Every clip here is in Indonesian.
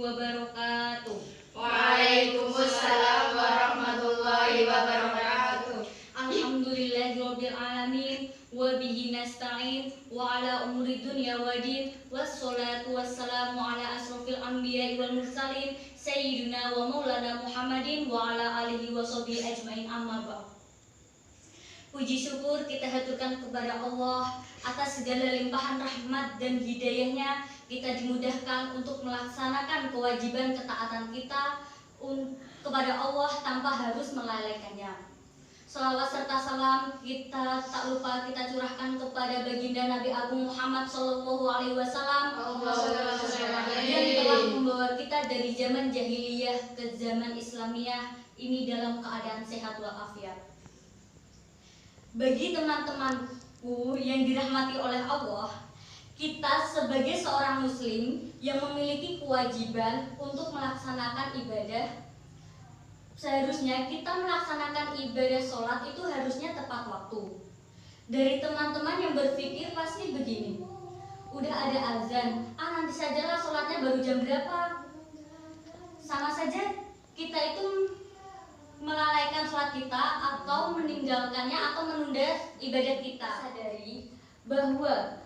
wabarakatuh. Waalaikumsalam warahmatullahi wabarakatuh. Alhamdulillahirabbil alamin wa bihi nasta'in wa ala umuri dunya waddin wassalatu wassalamu ala asrofil anbiya'i wal mursalin sayyidina wa maulana Muhammadin wa ala alihi wa sahbihi ajmain, amma ba'd. Puji syukur kita haturkan kepada Allah atas segala limpahan rahmat dan hidayahnya. Kita dimudahkan untuk melaksanakan kewajiban ketaatan kita kepada Allah tanpa harus melalaikannya. Salawat serta salam kita tak lupa kita curahkan kepada baginda Nabi Agung Muhammad Sallallahu Alaihi Wasallam yang telah membawa kita dari zaman jahiliyah ke zaman Islamiyah ini dalam keadaan sehat walafiat. Bagi teman-temanku yang dirahmati oleh Allah, kita sebagai seorang muslim yang memiliki kewajiban untuk melaksanakan ibadah, seharusnya kita melaksanakan ibadah sholat itu harusnya tepat waktu. Dari teman-teman yang berpikir pasti begini, udah ada azan, nanti sajalah sholatnya baru jam berapa. Sama saja kita itu melalaikan sholat kita atau meninggalkannya atau menunda ibadah kita. Sadari bahwa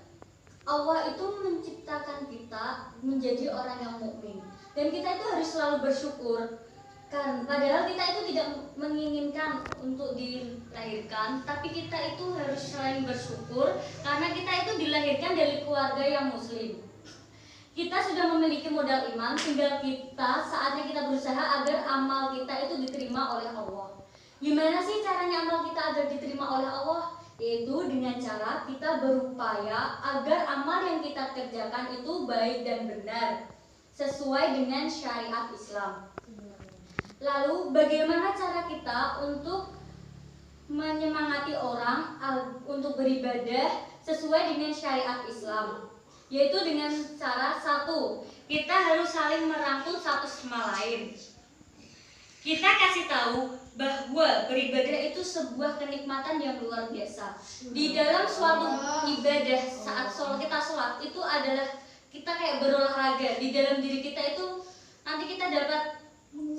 Allah itu menciptakan kita menjadi orang yang mukmin, dan kita itu harus selalu bersyukur. Kan padahal kita itu tidak menginginkan untuk dilahirkan, tapi kita itu harus selalu bersyukur karena kita itu dilahirkan dari keluarga yang muslim. Kita sudah memiliki modal iman, tinggal saatnya kita berusaha agar amal kita itu diterima oleh Allah. Gimana sih caranya amal kita agar diterima oleh Allah? Yaitu dengan cara kita berupaya agar amal yang kita kerjakan itu baik dan benar, sesuai dengan syariat Islam. Lalu bagaimana cara kita untuk menyemangati orang untuk beribadah sesuai dengan syariat Islam? Yaitu dengan cara satu, kita harus saling merangkul satu sama lain. Kita kasih tahu bahwa beribadah itu sebuah kenikmatan yang luar biasa. Di dalam suatu ibadah saat kita sholat itu adalah kita kayak berolahraga. Di dalam diri kita itu nanti kita dapat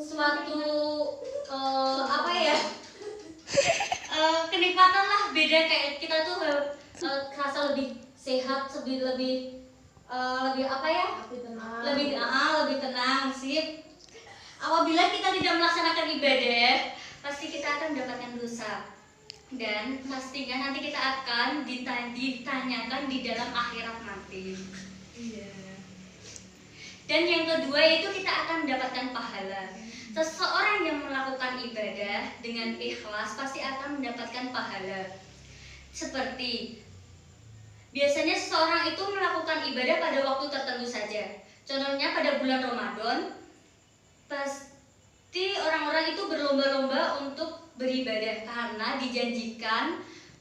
suatu kenikmatan lah, beda kayak kita tuh rasa lebih sehat, lebih tenang sih. Apabila kita tidak melaksanakan ibadah, pasti kita akan mendapatkan dosa, dan pastinya nanti kita akan ditanyakan di dalam akhirat nanti. Dan yang kedua itu kita akan mendapatkan pahala. Seseorang yang melakukan ibadah dengan ikhlas pasti akan mendapatkan pahala. Seperti biasanya seseorang itu melakukan ibadah pada waktu tertentu saja. Contohnya pada bulan Ramadan, pasti orang-orang itu berlomba-lomba untuk beribadah karena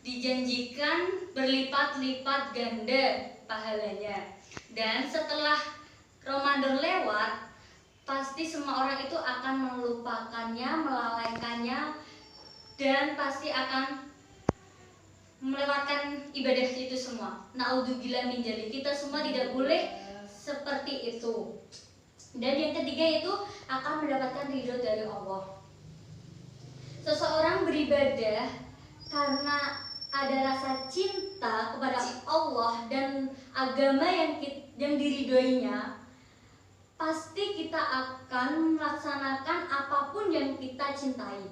dijanjikan berlipat-lipat ganda pahalanya. Dan setelah Ramadan lewat, pasti semua orang itu akan melupakannya, melalaikannya, dan pasti akan melewatkan ibadah itu semua. Naudzubillah min dzalik. Kita semua tidak boleh seperti itu. Dan yang ketiga itu akan mendapatkan ridho dari Allah. Seseorang beribadah karena ada rasa cinta kepada Allah dan agama yang diridhoinya, pasti kita akan melaksanakan apapun yang kita cintai.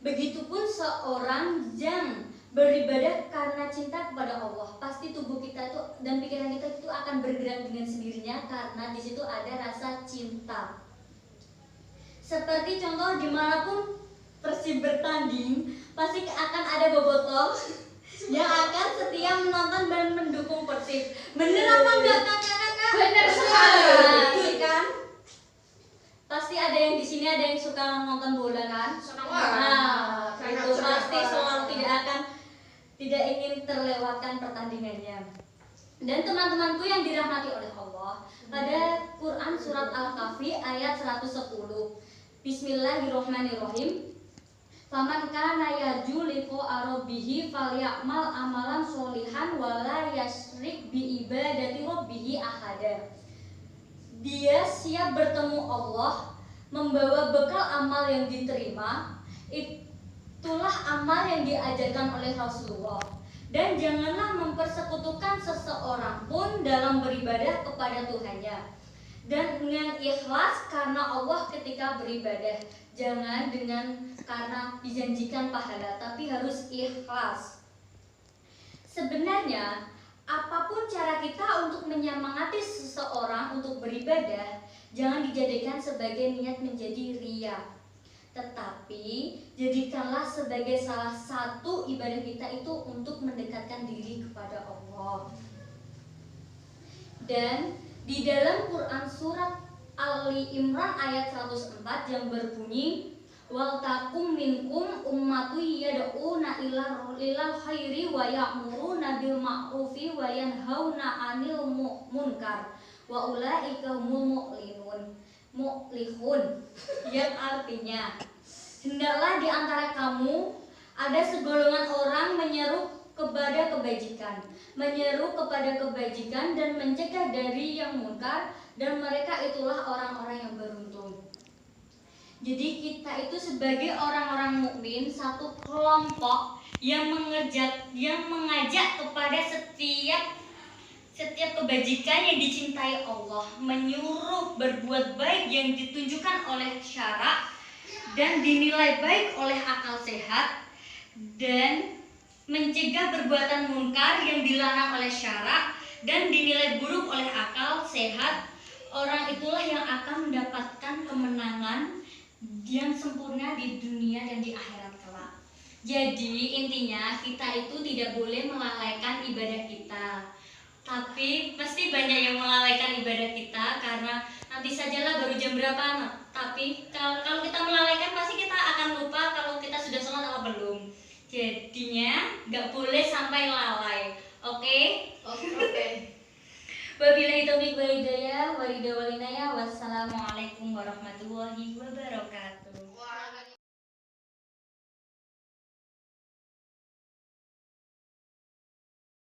Begitupun seorang yang beribadah karena cinta kepada Allah, pasti tubuh kita itu dan pikiran kita itu akan bergerak dengan sendirinya karena di situ ada rasa cinta. Seperti contoh dimanapun Persib bertanding, pasti akan ada bobotoh yang akan setia menonton dan mendukung Persib. Bener apa enggak kakak-kakak? Bener sekali. Kan? Pasti ada yang di sini ada yang suka nonton bola kan? Itu pasti selalu tidak ingin terlewatkan pertandingannya. Dan teman-temanku yang dirahmati oleh Allah, pada Quran surat Al-Kahfi ayat 110, Bismillahirrahmanirrahim. Faman kana yarju liqa'a rabbih falyamal amalan sholihan wala yasyrik bi ibadati rabbih ahada. dia siap bertemu Allah, membawa bekal amal yang diterima. Itulah amal yang diajarkan oleh Rasulullah. Dan janganlah mempersekutukan seseorang pun dalam beribadah kepada Tuhannya. Dan dengan ikhlas karena Allah ketika beribadah. Jangan karena dijanjikan pahala, tapi harus ikhlas. Sebenarnya apapun cara kita untuk menyemangati seseorang untuk beribadah, jangan dijadikan sebagai niat menjadi riya. Tetapi jadikanlah sebagai salah satu ibadah kita itu untuk mendekatkan diri kepada Allah. Dan di dalam Quran surat Ali Imran ayat 104 yang berbunyi, wal takum minkum ummatu yad'una ilal khairi wa ya'muruna bil ma'rufi wa yanhauna 'anil munkar wa ulaika humul mu'lihun, yang artinya, hendaklah di antara kamu ada segolongan orang menyeru kepada kebajikan dan mencegah dari yang munkar, dan mereka itulah orang-orang yang beruntung. Jadi kita itu sebagai orang-orang mukmin, satu kelompok yang mengajak kepada setiap kebajikan yang dicintai Allah, menyuruh berbuat baik yang ditunjukkan oleh syara dan dinilai baik oleh akal sehat, dan mencegah perbuatan munkar yang dilarang oleh syara dan dinilai buruk oleh akal sehat. Orang itulah yang akan mendapatkan kemenangan yang sempurna di dunia dan di akhirat kelak. Jadi intinya kita itu tidak boleh melalaikan ibadah kita. Tapi pasti banyak yang melalaikan ibadah kita karena nanti sajalah baru jam berapa. Tapi kalau kita melalaikan pasti kita akan lupa kalau kita sudah sholat atau belum. Jadinya nggak boleh sampai lalai. Oke? Oke. Wabillahi taufiq wal hidayah, wassalamualaikum warahmatullahi wabarakatuh.